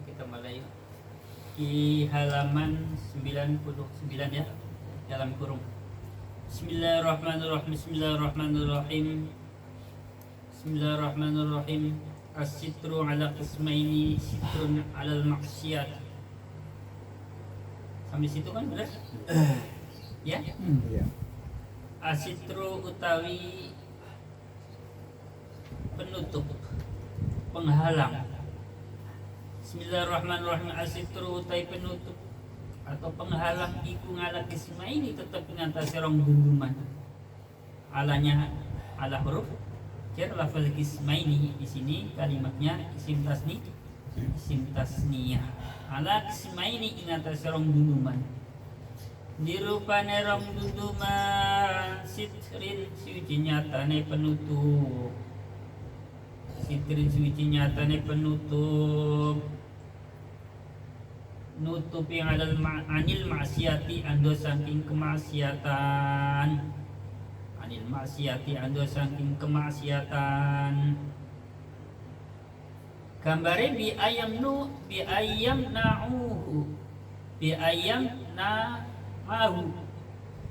kita mulai di halaman 99 ya, dalam kurung. Bismillahirrahmanirrahim. Bismillahirrahmanirrahim. As-sitru ala qismaini, sitrun ala al-maksiyat. Sampai situ kan benar? Ya? Iya. As-sitru utawi penutup, penghalang. Bismillahirrahmanirrahim. As-sitru utawi penutup atau penghalang iku ngala qismaini tetap ngantasi rong dunduman. Alanya ala huruf jar lafal qismaini, di sini kalimatnya isim tasniyah. Ala qismaini ngantasi rong dunduman. Dirupane rong dunduman sitrin suci nyatane penutup. Sitrin suci nyatane penutup. Nutupi anil maksiati ando saking kemaksiatan. Anil maksiati ando saking kemaksiatan. Gambare bi ayam na'uhu. Bi ayam na'ahu.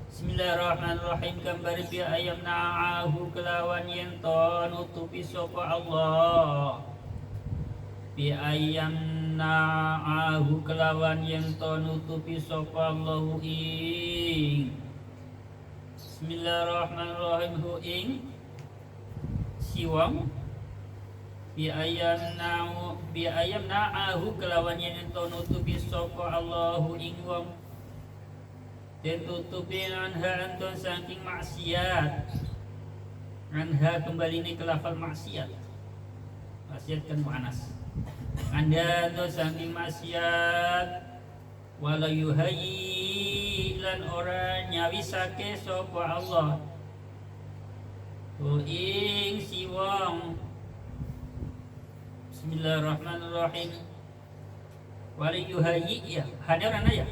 Bismillahirrahmanirrahim. Gambare bi ayam na'ahu kelawan yen to nutupi sapa Allah. Bi ayam na'ahu kelawan yen to nutupi sapa Allah ing. Bismillahirrahmanirrahim. Hu ing siwang bi ayam na'ahu kelawan yen to nutupi sapa Allah ing wong den tutupi anha anton saking maksiat. Anha kembali ini ke lafal maksiat. Maksiat kan mu'anas. Anda to saking maksiat wala yuhayyi lan ora nyawisake sapa Allah ing si wong. Bismillahirrahmanirrahim. Wala yuhayyi ya hadirana ya.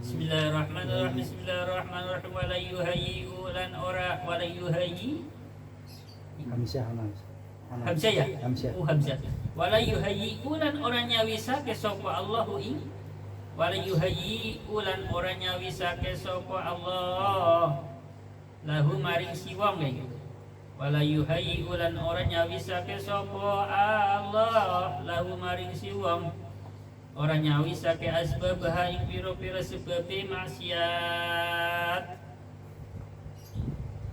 Bismillahirrahmanirrahim. Bismillahirrahmanirrahim. Wala yuhayyi lan ora wala yuhayyi Hamzah ya? Hamzah. Hamzah. Wala yuhayyi ulan orang nyawisake sapa Allahu ing. Wala yuhayyi ulan orang nyawisake sapa Allah lahu maring siwang ya. Wala yuhayyi ulan orang nyawisake sapa Allah lahu maring siwang. Orang nyawisake asbab ing pira-pira sebabe maksiat.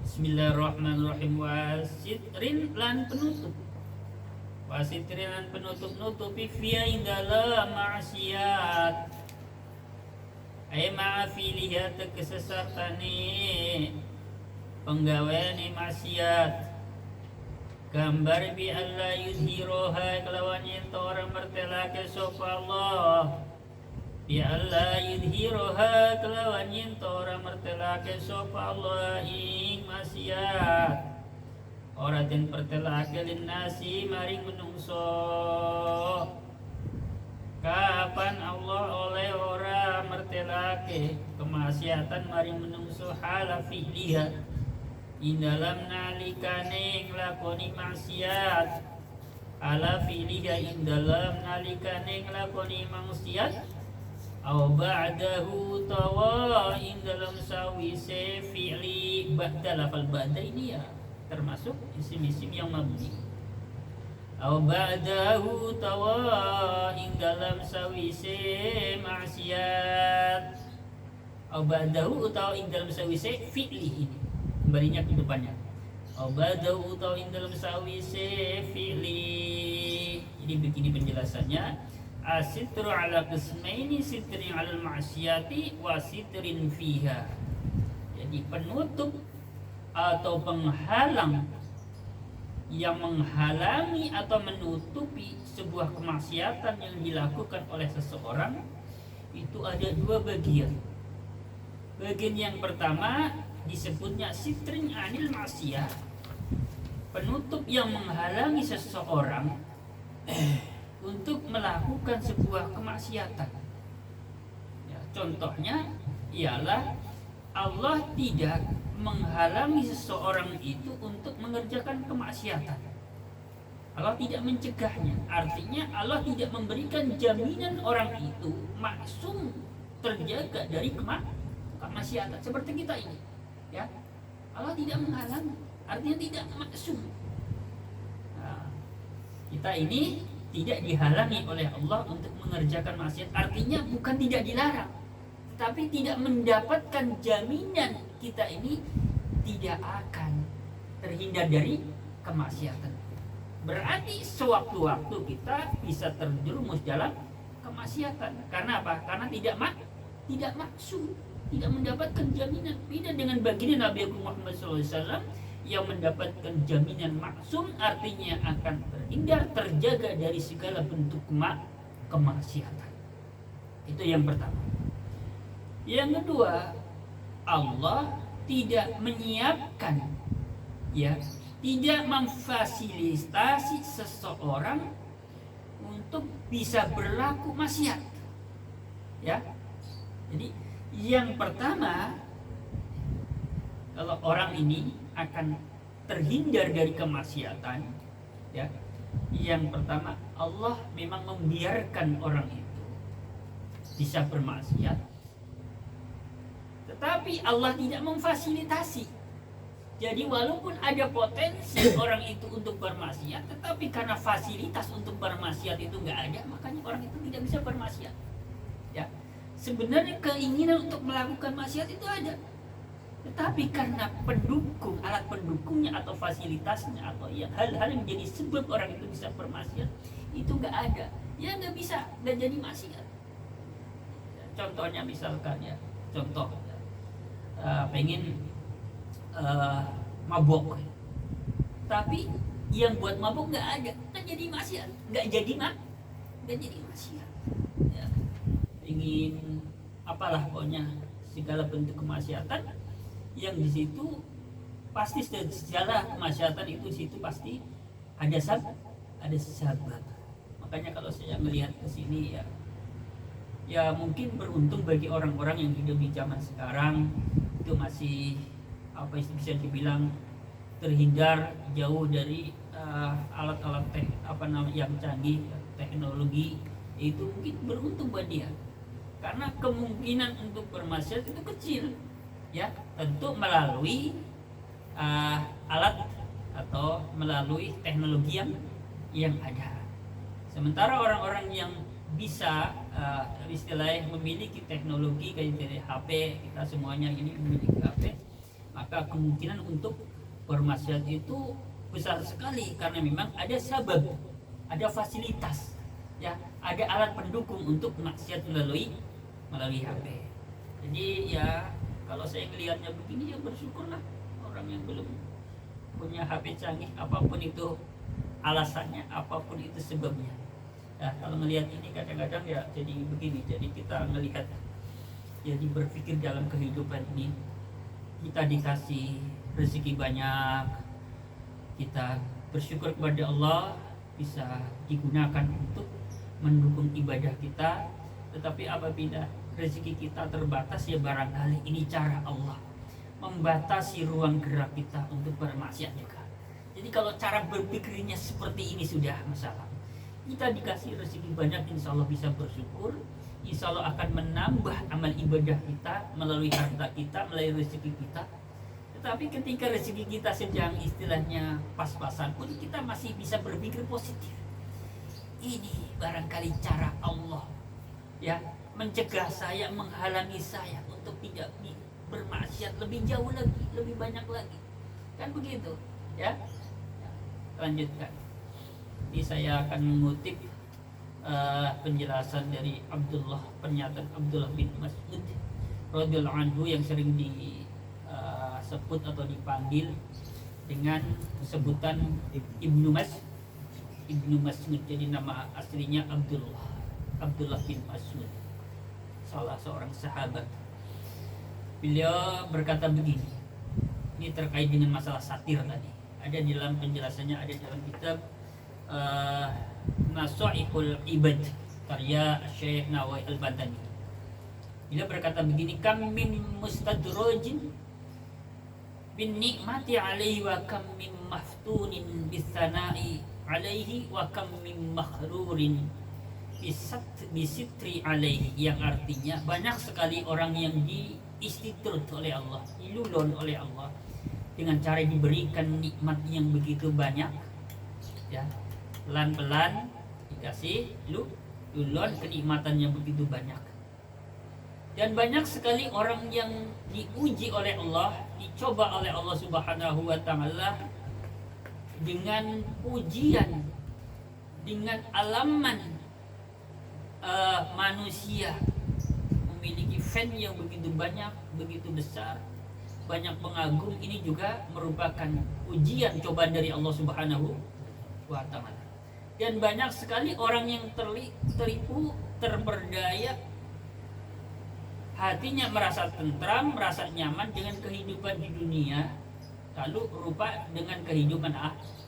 Bismillahirrahmanirrahim. Wasitrin lan penutup. Wasitrin lan penutup nutupi fiya ing dalam maksiat. Ay ma'afiliha tekesesatane penggaweane maksiat. Gambar bi alla yudhiroha kelawan yen orang mertelake sapa Allah. Bi alla yudhiroha kelawan yen orang mertelake sapa Allah ing maksiat. Ora den pertelake linnasi maring menungso. Kapan Allah oleh ora mertelake kemaksiatan maring menungso halafi liha ing dalam nalikane nglakoni maksiat. Ala filiha ing dalam nalikane nglakoni maksiat. Aw ba'dahu tawa ing dalam sawise fi'li ba'da. Lafal ba'da ini ya termasuk isim-isim yang mabni. Aw ba'dahu tawa ing dalam sawise maksiat. Aw ba'dahu utawa ing dalam sawise fi'li ini kembalinya ke depannya. Aw ba'dahu utawa ing dalam sawise fi'li. Jadi begini penjelasannya. Asitru ala qismaini, sitrin ala maksiati wa sitrin fiha. Jadi penutup atau penghalang yang menghalangi atau menutupi sebuah kemaksiatan yang dilakukan oleh seseorang itu ada dua bagian. Bagian yang pertama disebutnya sitrin anil maksiat, penutup yang menghalangi seseorang untuk melakukan sebuah kemaksiatan. Ya, contohnya ialah Allah tidak menghalangi seseorang itu untuk mengerjakan kemaksiatan. Allah tidak mencegahnya. Artinya Allah tidak memberikan jaminan orang itu maksum terjaga dari kemaksiatan seperti kita ini. Ya, Allah tidak menghalangi. Artinya tidak maksum. Nah, kita ini tidak dihalangi oleh Allah untuk mengerjakan maksiat. Artinya bukan tidak dilarang, tetapi tidak mendapatkan jaminan kita ini tidak akan terhindar dari kemaksiatan. Berarti sewaktu-waktu kita bisa terjerumus dalam kemaksiatan. Karena apa? Karena tidak maksud, tidak mendapatkan jaminan. Beda dengan baginda Nabi Muhammad SAW yang mendapatkan jaminan maksum, artinya akan terhindar, terjaga dari segala bentuk kemaksiatan. Itu yang pertama. Yang kedua, Allah tidak menyiapkan, ya, tidak memfasilitasi seseorang untuk bisa berlaku maksiat. Ya. Jadi yang pertama, kalau orang ini akan terhindar dari kemaksiatan, ya. Yang pertama, Allah memang membiarkan orang itu bisa bermaksiat. Tetapi Allah tidak memfasilitasi. Jadi walaupun ada potensi orang itu untuk bermaksiat, tetapi karena fasilitas untuk bermaksiat itu nggak ada, makanya orang itu tidak bisa bermaksiat. Ya, sebenarnya keinginan untuk melakukan maksiat itu ada, tetapi karena pendukung, alat pendukungnya atau fasilitasnya atau yang hal-hal yang menjadi sebab orang itu bisa bermaksiat itu nggak ada, ya nggak bisa, nggak jadi maksiat. Contohnya misalkan ya, pengen mabok, tapi yang buat mabok nggak ada, kan jadi maksiat, nggak jadi maksiat. Ya. Ingin apalah pokoknya segala bentuk kemaksiatan yang di situ pasti segala kemaksiatan itu di situ pasti ada sebab. Makanya kalau saya melihat ke sini ya mungkin beruntung bagi orang-orang yang hidup di zaman sekarang itu masih bisa dibilang terhindar jauh dari alat-alat yang canggih, teknologi. Itu mungkin beruntung buat dia karena kemungkinan untuk bermaksiat itu kecil, ya, tentu melalui alat atau melalui teknologi yang ada. Sementara orang-orang yang bisa istilahnya memiliki teknologi kayak dari HP, kita semuanya ini memiliki HP, maka kemungkinan untuk bermaksiat itu besar sekali karena memang ada sebab, ada fasilitas, ya, ada alat pendukung untuk maksiat melalui HP. Jadi ya kalau saya melihatnya begini ya bersyukurlah orang yang belum punya HP canggih, apapun itu alasannya, apapun itu sebabnya. Ya, kalau melihat ini kadang-kadang ya jadi begini, jadi kita melihat, jadi berpikir dalam kehidupan ini kita dikasih rezeki banyak, kita bersyukur kepada Allah bisa digunakan untuk mendukung ibadah kita. Tetapi apabila rezeki kita terbatas, ya barangkali ini cara Allah membatasi ruang gerak kita untuk bermaksiat juga. Jadi kalau cara berpikirnya seperti ini sudah masalah. Kita dikasih rezeki banyak, insya Allah bisa bersyukur, insya Allah akan menambah amal ibadah kita melalui harta kita, melalui rezeki kita. Tetapi ketika rezeki kita sedang istilahnya pas-pasan pun, kita masih bisa berpikir positif. Ini barangkali cara Allah, ya, mencegah saya, menghalangi saya untuk tidak bermaksiat lebih jauh lagi, lebih banyak lagi, kan begitu, ya. Lanjutkan. Ini saya akan mengutip penjelasan dari pernyataan Abdullah bin Mas'ud radhiyallahu anhu yang sering disebut atau dipanggil dengan sebutan Ibnu Mas'ud. Jadi nama aslinya Abdullah bin Mas'ud, salah seorang sahabat. Beliau berkata begini, ini terkait dengan masalah satir tadi. Ada di dalam penjelasannya, ada dalam kitab Nasaihul Ibad karya Syekh Nawawi Al-Badani. Beliau berkata begini, kam min mustadrojin bin nikmati alaihi wa kam min maftunin bisana'i alaihi wa kam min maghrurin bisitri alaihi, yang artinya banyak sekali orang yang diistitrut oleh Allah, dilulun oleh Allah dengan cara diberikan nikmat yang begitu banyak, ya, pelan-pelan dikasih lulun kenikmatan yang begitu banyak. Dan banyak sekali orang yang diuji oleh Allah, dicoba oleh Allah Subhanahu wa taala dengan ujian, dengan alaman manusia memiliki fan yang begitu banyak, begitu besar, banyak pengagum. Ini juga merupakan ujian, cobaan dari Allah Subhanahu wa taala. Dan banyak sekali orang yang tertipu, terperdaya, hatinya merasa tentram, merasa nyaman dengan kehidupan di dunia, lalu rupa dengan kehidupan akhirat.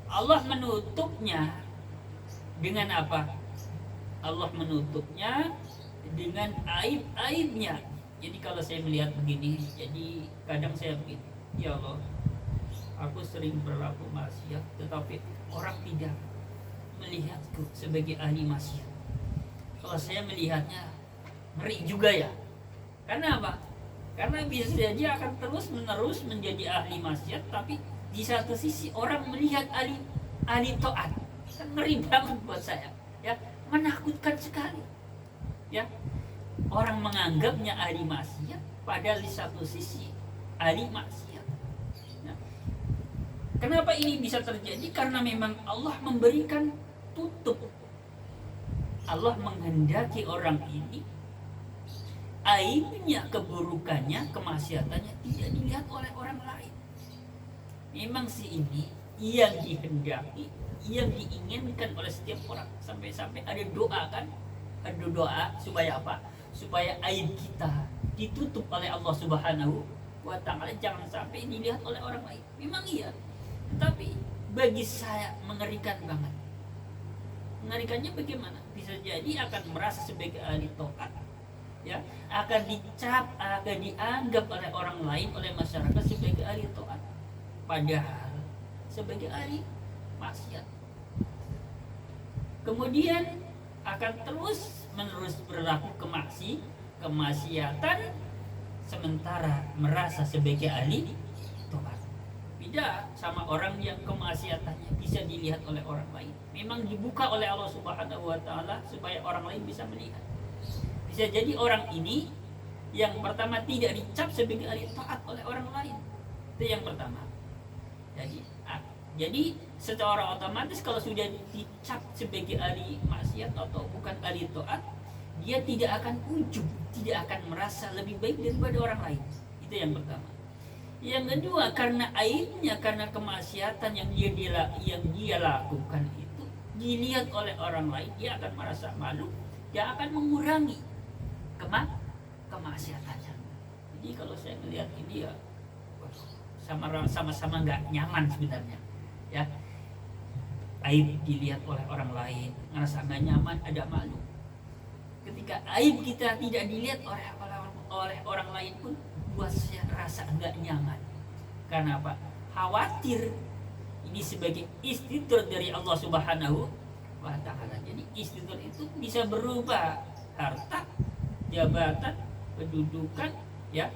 Allah menutupnya dengan apa? Allah menutupnya dengan aib-aibnya. Jadi kalau saya melihat begini, jadi kadang saya begini, ya Allah, aku sering berlaku maksiat, tetapi orang tidak melihatku sebagai ahli maksiat. Kalau saya melihatnya, ngeri juga ya. Karena apa? Karena bisa jadi akan terus menerus menjadi ahli maksiat, tapi di satu sisi orang melihat ahli taat. Kan ngeri banget buat saya, ya, menakutkan sekali, ya. Orang menganggapnya ahli maksiat, padahal di satu sisi ahli maksiat. Nah, kenapa ini bisa terjadi? Karena memang Allah memberikan tutup. Allah menghendaki orang ini aibnya, keburukannya, kemaksiatannya tidak dilihat oleh orang lain. Memang si ini yang dihendaki, yang diinginkan oleh setiap orang. Sampai-sampai ada doa kan? Ada doa supaya apa? Supaya aib kita ditutup oleh Allah Subhanahu wa taala, jangan sampai dilihat oleh orang lain. Memang iya, tapi bagi saya mengerikan banget. Mengerikannya bagaimana? Bisa jadi akan merasa sebagai ahli taat, ya, akan dicap, akan dianggap oleh orang lain, oleh masyarakat sebagai ahli taat, padahal sebagai ahli maksiat. Kemudian akan terus menerus berlaku kemaksiatan, sementara merasa sebagai ahli taat. Beda sama orang yang kemaksiatannya bisa dilihat oleh orang lain. Memang dibuka oleh Allah Subhanahu wa taala supaya orang lain bisa melihat. Bisa jadi orang ini yang pertama tidak dicap sebagai ahli taat oleh orang lain. Itu yang pertama. Jadi secara otomatis kalau sudah dicap sebagai ahli maksiat atau bukan ahli taat, dia tidak akan ujub, tidak akan merasa lebih baik daripada orang lain. Itu yang pertama. Yang kedua, karena aibnya, karena kemaksiatan yang dia lakukan itu dilihat oleh orang lain, dia akan merasa malu, dia akan mengurangi kemaksiatannya. Jadi kalau saya melihat ini ya sama-sama nggak nyaman sebenarnya, ya. Aib dilihat oleh orang lain, ngerasa nggak nyaman, ada malu. Ketika aib kita tidak dilihat oleh orang lain pun buat saya rasa nggak nyaman. Karena apa? Khawatir ini sebagai istitur dari Allah Subhanahu wa taala. Jadi istitur itu bisa berupa harta, jabatan, kedudukan, ya.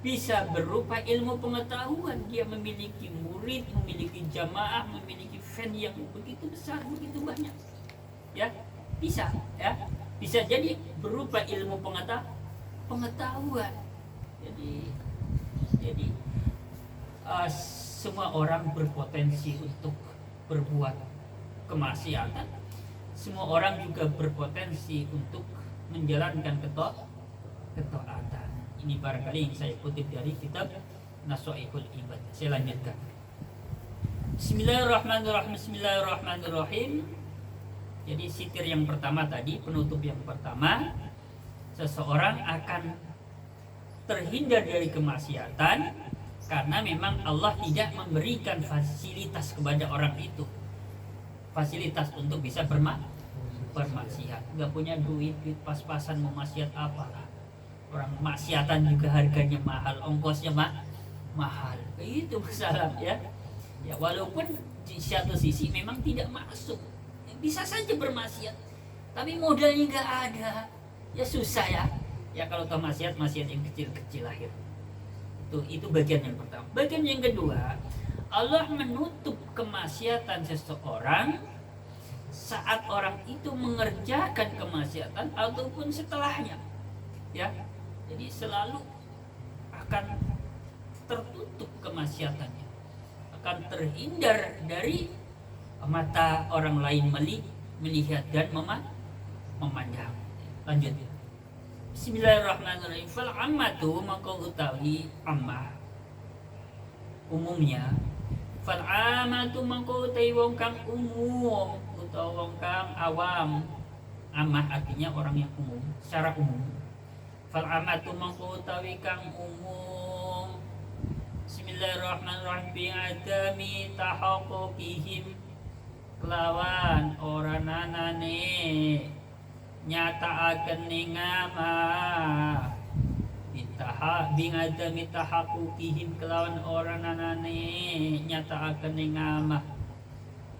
Bisa berupa ilmu pengetahuan, dia memiliki murid, memiliki jamaah, memiliki fan yang begitu besar, begitu banyak, ya. Bisa, ya. Bisa jadi berupa ilmu pengetahuan. Jadi semua orang berpotensi untuk berbuat kemaksiatan. Semua orang juga berpotensi untuk menjalankan ketaatan. Ini barangkali yang saya kutip dari kitab Nasaihul Ibad. Saya lanjutkan. Bismillahirrahmanirrahim. Jadi sitir yang pertama tadi, penutup yang pertama, seseorang akan terhindar dari kemaksiatan karena memang Allah tidak memberikan fasilitas kepada orang itu, fasilitas untuk bisa bermaksiat. Gak punya duit pas-pasan mau maksiat apa. Orang maksiatan juga harganya mahal, ongkosnya mahal. Itu masalah, ya. Ya, walaupun di satu sisi memang tidak masuk, bisa saja bermaksiat, tapi modalnya nggak ada, ya susah ya. Ya kalau toh maksiat yang kecil-kecil akhir. Itu bagian yang pertama. Bagian yang kedua, Allah menutup kemaksiatan seseorang saat orang itu mengerjakan kemaksiatan ataupun setelahnya. Ya. Jadi selalu akan tertutup kemaksiatannya. Akan terhindar dari mata orang lain melihat dan memandang. Lanjut. Bismillahirrahmanirrahim. Fal ammatu maka utawi ammah umumnya. Fal ammatu maka utawi wong kang umum utawa wong kang awam. Ammah artinya orang yang umum, secara umum. Fal ammatu maka utawi kang umum. Bismillahirrahmanirrahim. Bi adami tahaqquqihim kelawan ora nanane nyataaken ning ngama bingadami tahaqquqihim kelawan ora nanane nyataaken ning ngama.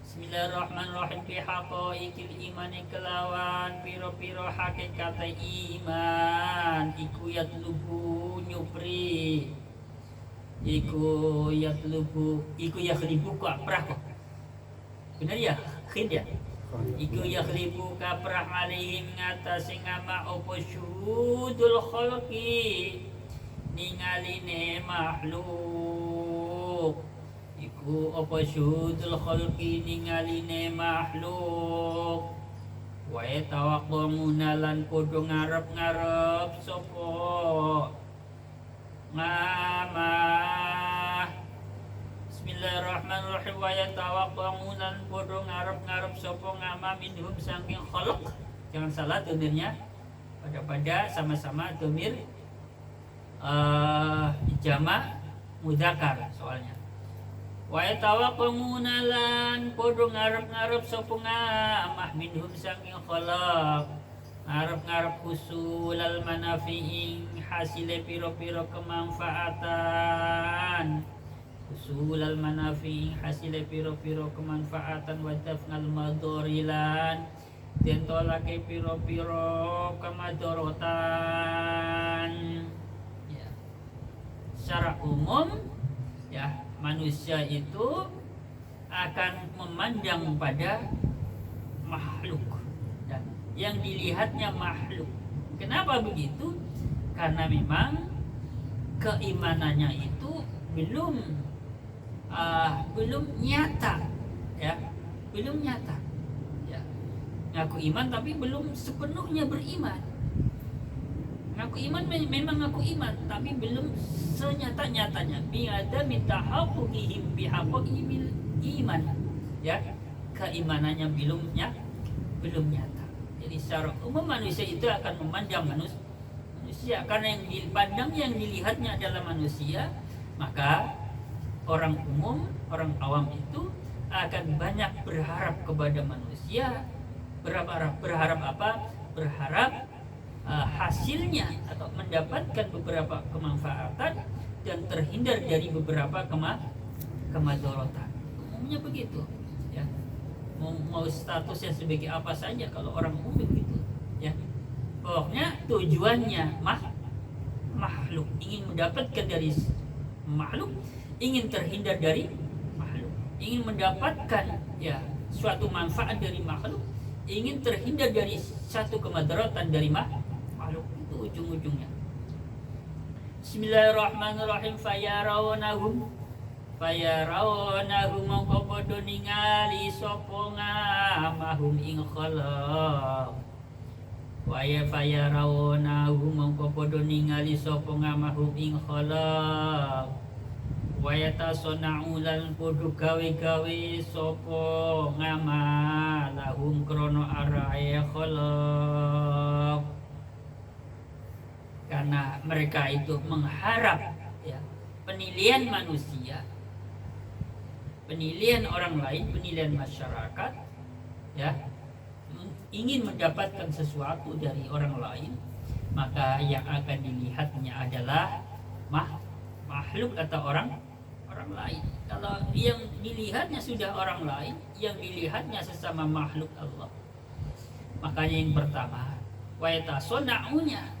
Bismillahirrahmanirrahim. Fi haqaiqil imani kelawan piro-piro hakikat iman iku yatlubu nyupri iku yakhlibu kaprah kok bener ya khid ya iku yakhlibu kaprah alaihim ngatasi ngama opo syudul khalqi ningaline makhluk iku opo syudul khalqi ningaline makhluk wa tawaqqamuna lan podo ngarep-ngarep sapa ngama. Bismillahirrahmanirrahim. Wa yatawaqqamunan podo ngarep-ngarep sapa ngama minhum saking khalq. Jangan salah domirnya pada sama-sama domir jamak mudzakkar soalnya. Wa yatawaqqamunan lan podo ngarep-ngarep sapa ngama minhum saking khalq. Ngarep-ngarep husulal manafi'ing hasile piro-piro kemanfaatan. Usulal manafi hasile piro-piro kemanfaatan wa dafnal madhorilan den tolake piro-piro kemadorotan. Ya. Secara umum ya manusia itu akan memandang pada makhluk dan yang dilihatnya makhluk. Kenapa begitu? Karena memang keimanannya itu belum nyata ya, belum nyata ya. Ngaku iman tapi belum sepenuhnya beriman. Ngaku iman memang ngaku iman tapi belum senyata-nyatanya. Bi ada mitahaqquqihim bihaqqil iman ya, keimanannya belum nyata. Jadi secara umum manusia itu akan memandang manusia karena yang dipandang, yang dilihatnya adalah manusia, maka orang umum, orang awam itu akan banyak berharap kepada manusia. Berharap apa? Berharap hasilnya atau mendapatkan beberapa kemanfaatan dan terhindar dari beberapa kemadorotan. Umumnya begitu ya. Mau statusnya sebagai apa saja kalau orang umum begitu ya. Pokoknya tujuannya makhluk, ingin mendapatkan dari makhluk, ingin terhindar dari makhluk, ingin mendapatkan ya suatu manfaat dari makhluk, ingin terhindar dari satu kemadaratan dari makhluk. Itu ujung-ujungnya. Bismillahirrahmanirrahim. Fayarawnahu mongko padha ningali sapa ngamahum ing khalaq. Waya fayarawnahu mongko padha ningali sapa ngamahum ing khalaq. Waya tasona'u lan podo gawe-gawe sopo ngama lahum krono arae kholok. Karena mereka itu mengharap ya, penilaian manusia, penilaian orang lain, penilaian masyarakat ya, ingin mendapatkan sesuatu dari orang lain, maka yang akan dilihatnya adalah makhluk atau orang lain. Kalau yang dilihatnya sudah orang lain, yang dilihatnya sesama makhluk Allah. Makanya yang pertama, wayatasona'una,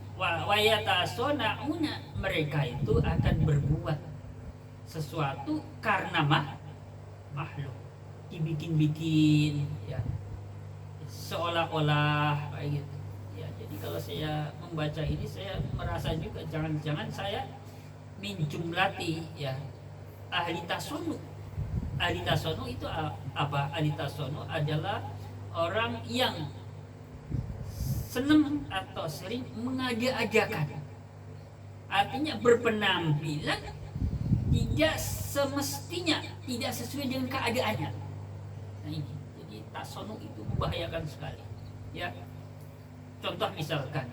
mereka itu akan berbuat sesuatu karena makhluk, dibikin-bikin ya, seolah-olah kayak gitu ya. Jadi kalau saya membaca ini, saya merasa juga jangan-jangan saya menjumlati ya ahli tasono. Ahli tasono itu apa? Ahli tasono adalah orang yang senang atau sering mengajak-ajakan, artinya berpenampilan tidak semestinya, tidak sesuai dengan keadaannya. Nah ini, jadi tasono itu membahayakan sekali ya. Contoh misalkan,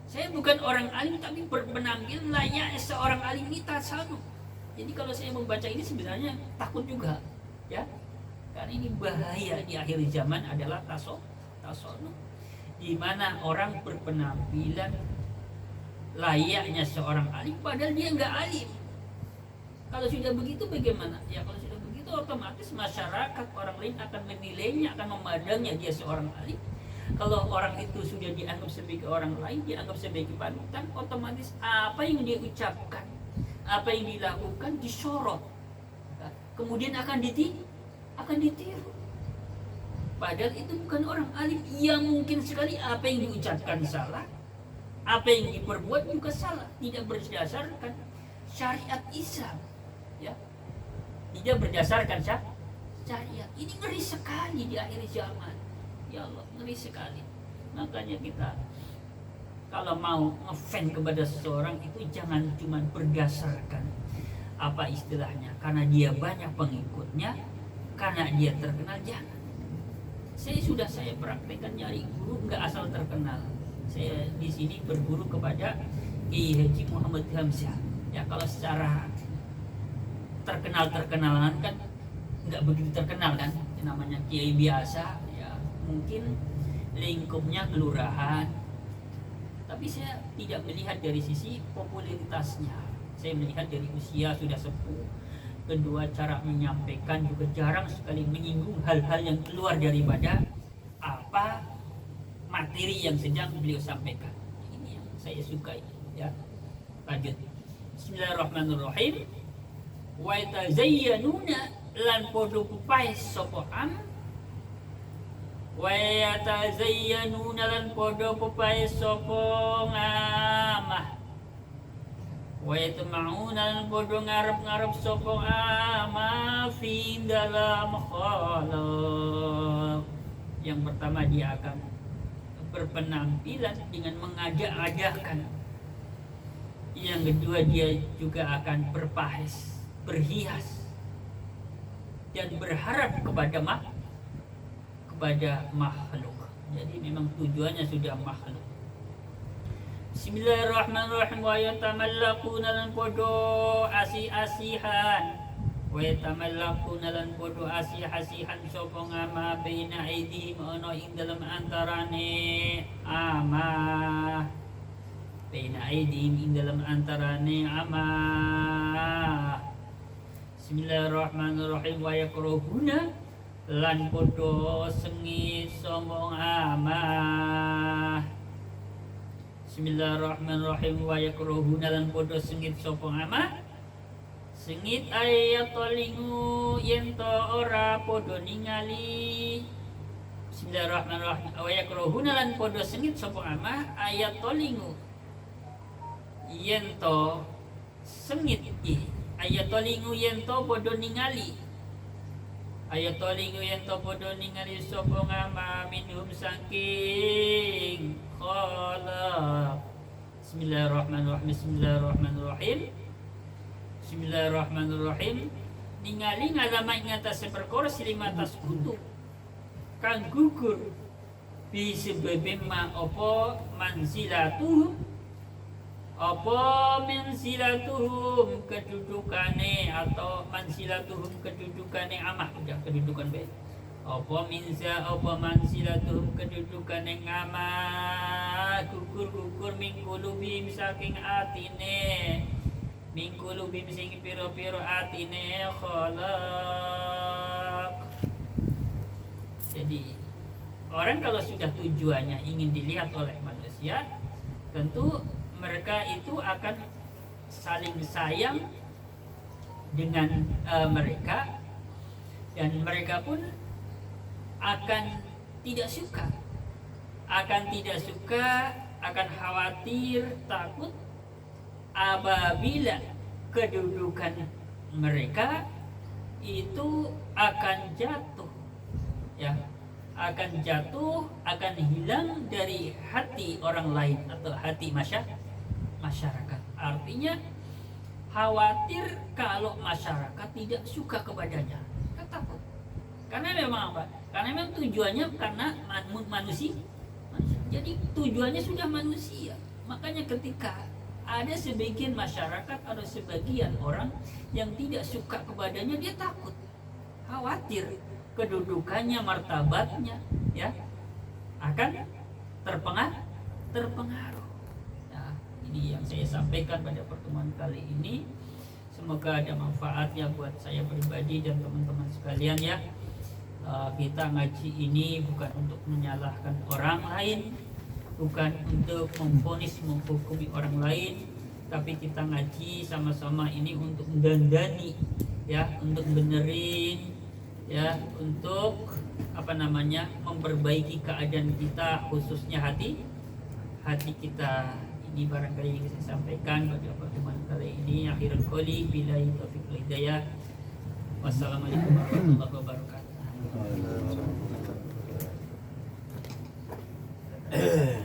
saya bukan orang alim tapi berpenampilan layaknya seorang alim, ini tasono. Jadi kalau saya membaca ini sebenarnya takut juga ya, karena ini bahaya di akhir zaman adalah tasono, di mana orang berpenampilan layaknya seorang alim padahal dia nggak alim. Kalau sudah begitu bagaimana? Ya kalau sudah begitu otomatis masyarakat, orang lain akan menilainya, akan memandangnya dia seorang alim. Kalau orang itu sudah dianggap sebagai orang lain, dianggap sebagai panutan, otomatis apa yang dia ucapkan, apa yang dilakukan disorot, kemudian akan ditiru. Padahal itu bukan orang alim, yang mungkin sekali apa yang diucapkan salah, apa yang diperbuat juga salah, tidak berdasarkan syariat Islam, ya, tidak berdasarkan syariat. Ini ngeri sekali di akhir zaman, ya Allah, ngeri sekali. Makanya kita kalau mau ngefans kepada seseorang itu jangan cuma berdasarkan apa istilahnya, karena dia banyak pengikutnya, karena dia terkenal, jangan. Saya praktekkan nyari guru nggak asal terkenal. Saya di sini berguru kepada Kiai Haji Muhammad Hamzah. Ya kalau secara terkenalan kan nggak begitu terkenal kan, namanya kiai biasa ya, mungkin lingkupnya kelurahan. Tapi saya tidak melihat dari sisi popularitasnya, saya melihat dari usia sudah sepuh. Kedua, cara menyampaikan juga jarang sekali menyinggung hal-hal yang keluar daripada apa materi yang sedang beliau sampaikan. Ini yang saya sukai ya. Lanjut. Bismillahirrahmanirrahim. Wa yatazayyanuna lan podo kupai sapa am. Wa yatazayyanuna lan podo kupai sapa ngamah. Wa yatma'una lan podo ngarep-ngarep sapa ama fi dalam khalaq. Yang pertama, dia akan berpenampilan dengan mengajak-ajakan. Yang kedua, dia juga akan berhias dan berharap kepada makhluk. Jadi memang tujuannya sudah makhluk. Bismillahirrahmanirrahim. Wa yatamallaquna lan podo asi-asihan. Wa yatamallaquna lan podo asi-asihan sapa ngama baina aidihim ana ing dalem antarane ama. Baina aidihim ing dalem antarane ama. Bismillahirrahmanirrahim. Wa yakruhuna lan podo sengit sapa ama. Bismillahirrahmanirrahim. Wa yakruhuna lan podo sengit sapa ama. Sengit ayat tolingu yento ora podo ningali. Bismillahirrahmanirrahim. Wa yakruhuna lan podo sengit sapa ama ayat tolingu yento sengit ayat tolingu yento podo ningali. Ayat tolingu yento podo ningali sapa ama minhum saking khalaq. Bismillahirrahmanirrahim. Bismillahirrahmanirrahim. Bismillahirrahmanirrahim. Ningali ngalama ing atase perkara silimatas kutu kang gugur bi sebebe ma apa manzilatuhum, apa manzilatuhum kedudukane, atau manzilatuhum kedudukane amah, udah kedudukan baik. Apa manzilatuhum kedudukane ngama gugur min qulubihim saking atine min qulubihim sing pira-pira atine khalaq. Jadi orang kalau sudah tujuannya ingin dilihat oleh manusia, tentu mereka itu akan saling sayang dengan mereka, dan mereka pun akan tidak suka, akan khawatir, takut apabila kedudukan mereka itu akan jatuh, ya, akan hilang dari hati orang lain atau hati masyarakat. Artinya khawatir kalau masyarakat tidak suka kepadanya, takut. Karena memang apa? Karena memang tujuannya karena manusia. Jadi tujuannya sudah manusia. Makanya ketika ada sebagian masyarakat atau sebagian orang yang tidak suka kepadanya, dia takut, khawatir kedudukannya, martabatnya, ya, akan terpengaruh. Nah, ini yang saya sampaikan pada pertemuan kali ini. Semoga ada manfaatnya buat saya pribadi dan teman-teman sekalian, ya. Kita ngaji ini bukan untuk menyalahkan orang lain, bukan untuk memvonis, menghukumi orang lain, tapi kita ngaji sama-sama ini untuk mendandani, ya, untuk benerin, ya, untuk memperbaiki keadaan kita, khususnya hati kita. Ini barangkali yang saya sampaikan pada pertemuan kali ini. Akhirul qouli billahi taufiq wal hidayah. Wassalamualaikum warahmatullahi wabarakatuh.